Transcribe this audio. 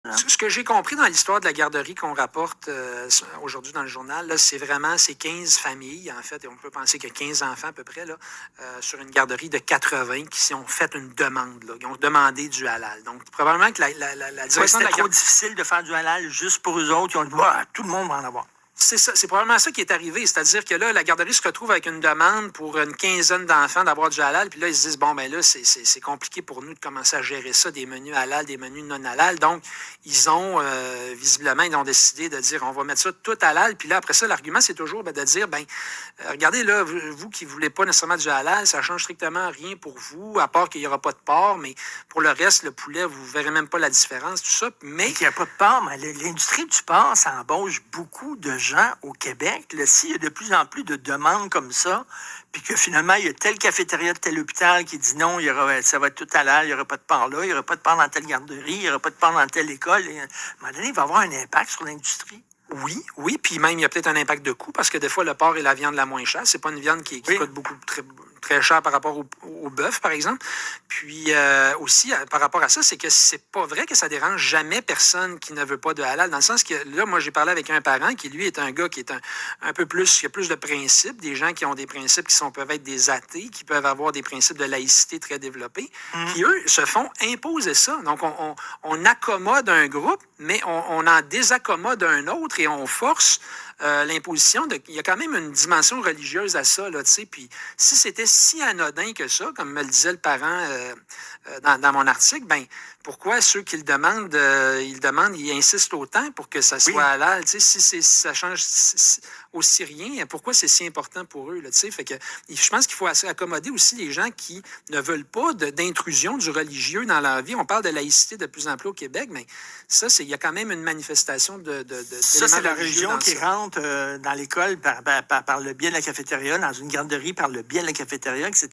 là? Ce que j'ai compris dans l'histoire de la garderie qu'on rapporte aujourd'hui dans le journal, là, c'est vraiment ces 15 familles, en fait, et on peut penser qu'il y a 15 enfants à peu près, là, sur une garderie de 80 qui ont fait une demande, là, qui ont demandé du halal. Donc, probablement que la direction de la C'était trop difficile de faire du halal juste pour eux autres. Ils ont dit, bah, tout le monde va en avoir. C'est ça, c'est probablement ça qui est arrivé. C'est-à-dire que là, la garderie se retrouve avec une demande pour une quinzaine d'enfants d'avoir du halal. Puis là, ils se disent, bon, ben là, c'est compliqué pour nous de commencer à gérer ça, des menus halal, des menus non halal. Donc, ils ont, visiblement, ils ont décidé de dire, on va mettre ça tout halal. Puis là, après ça, l'argument, c'est toujours de dire, ben, regardez, là, vous qui ne voulez pas nécessairement du halal, ça ne change strictement rien pour vous, à part qu'il n'y aura pas de porc. Mais pour le reste, le poulet, vous ne verrez même pas la différence, tout ça. Mais qu'il n'y a pas de porc, mais l'industrie du porc, ça embauche beaucoup de gens au Québec. Là, s'il y a de plus en plus de demandes comme ça, puis que finalement, il y a telle cafétéria de tel hôpital qui dit non, ça va être tout halal, il n'y aura pas de porc là, il n'y aura pas de porc dans telle garderie, il n'y aura pas de porc dans telle école. Et, à un moment donné, il va y avoir un impact sur l'industrie. Oui, puis même il y a peut-être un impact de coût parce que des fois le porc est la viande la moins chère. C'est pas une viande qui coûte beaucoup très cher par rapport au bœuf, par exemple. Puis aussi, par rapport à ça, c'est que c'est pas vrai que ça dérange jamais personne qui ne veut pas de halal. Dans le sens que là, moi, j'ai parlé avec un parent qui, lui, est un gars qui est un peu plus, qui a plus de principes, des gens qui ont des principes peuvent être des athées, qui peuvent avoir des principes de laïcité très développés, qui, eux, se font imposer ça. Donc, on accommode un groupe, mais on en désaccommode un autre et on force l'imposition. Il y a quand même une dimension religieuse à ça, là, tu sais. Puis si c'était si anodin que ça, comme me le disait le parent dans mon article, ben pourquoi ceux qui le demandent, ils insistent autant pour que ça soit halal, tu sais, si ça change aussi rien, pourquoi c'est si important pour eux, là, tu sais. Fait que je pense qu'il faut accommoder aussi les gens qui ne veulent pas d'intrusion du religieux dans leur vie. On parle de laïcité de plus en plus au Québec, mais ça, il y a quand même une manifestation de ça, c'est la religion qui rentre dans l'école par le biais de la cafétéria, dans une garderie par le biais de la cafétéria, etc.